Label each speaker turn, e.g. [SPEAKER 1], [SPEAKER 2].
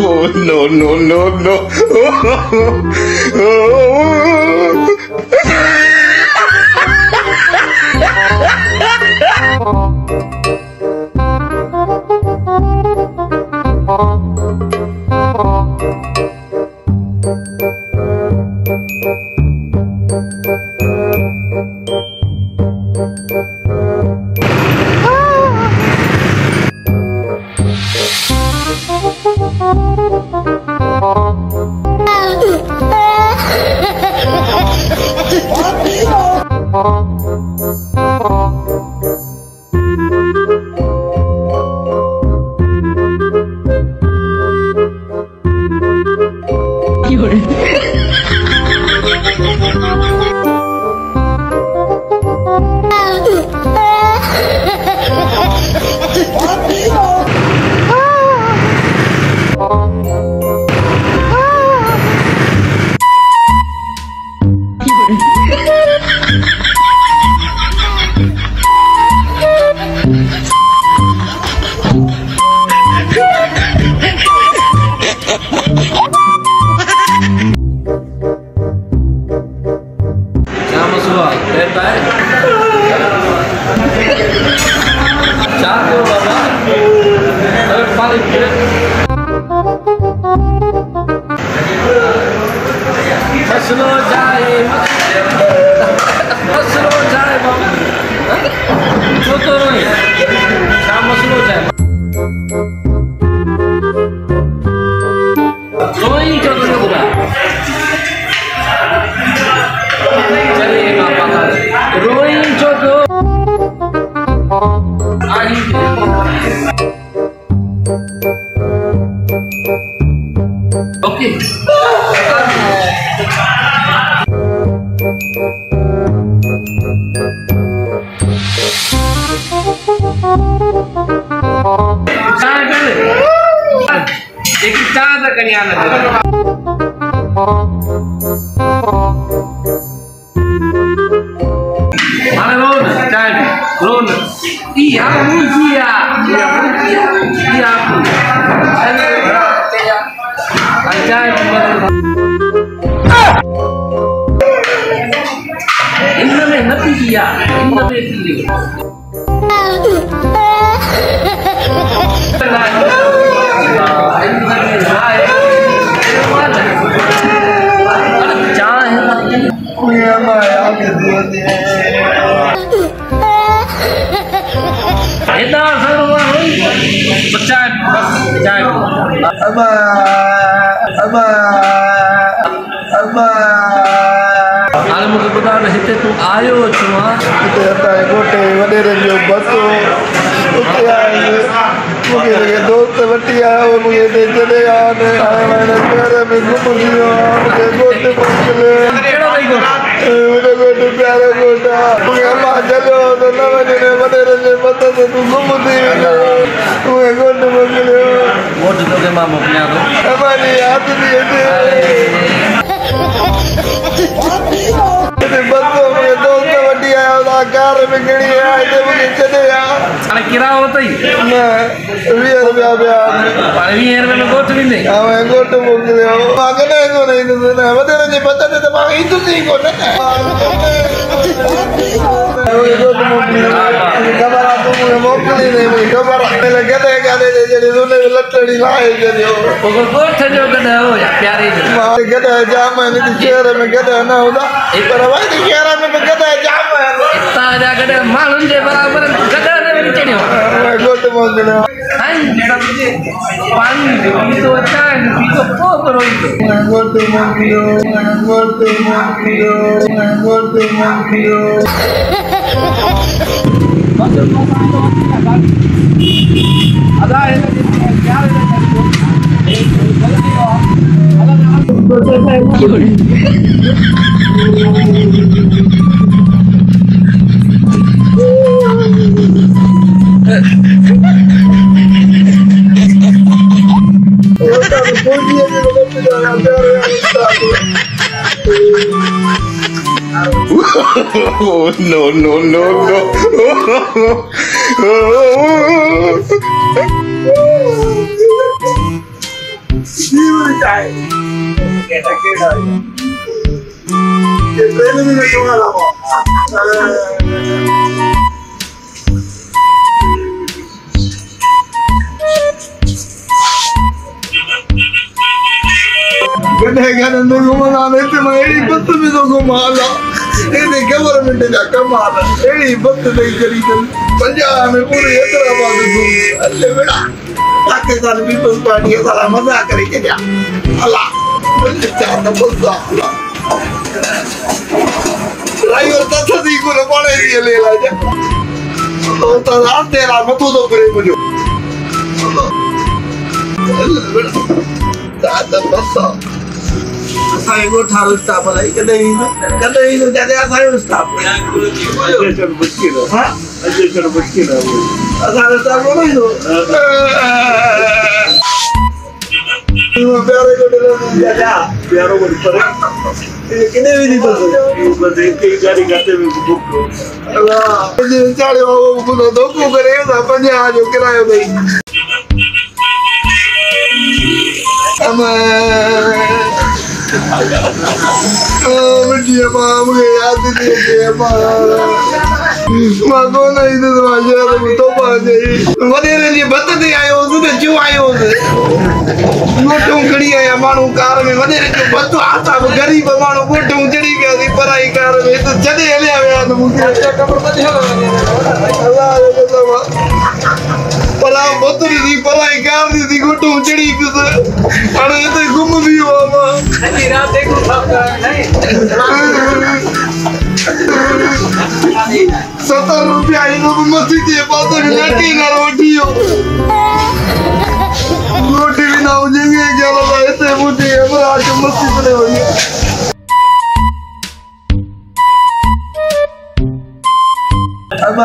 [SPEAKER 1] Oh, no, no, no, no. Oh, no, no, no,
[SPEAKER 2] गधे घुमाने ते मैं एड़ी बत में तो घुमाला एने गवर्नमेंट जा कमाल एड़ी बत नहीं करी तन पंजाब में पूरे हैदराबाद घूम अल्ले बेटा पाकिस्तान पीपल्स पार्टी सारा मजा करे के जा अल्लाह चाहता बसा ड्राइवर तो दी को पड़े दिए ले ला जा तो रात तेरा मत तो करे मुझे दादा बसा saya go taruh staf lagi kada itu jadi saya staf aja bersikir ha aja bersikir asal staf mana itu ini biar go dalam jaga biar go diperek ini kene ini tu ini berarti gari gate में book Allah ini cari orang punya doku करे apa nya aja kira ya baik Dia muge yaad diye ma ko nahi to maja to baje vadere ji batde aayo to chu aayo gotum khadi aya manu car में vadere jo batu aata गरीब manu gotum chadi gaya si parai car में to chade le aya to muge kabar mati Allah Allah पला बतरी दी पलाई car दी गोटू चढ़ी पिस अरे तो घूम भी हो मां अजी रात देखो नहीं 70 रुपया इन मस्जिद के पास लड़की ना रोटी हो रोटी भी ना हो जाएंगे क्या लगा ऐसे मुझे अब आज मस्जिद में हो गया अब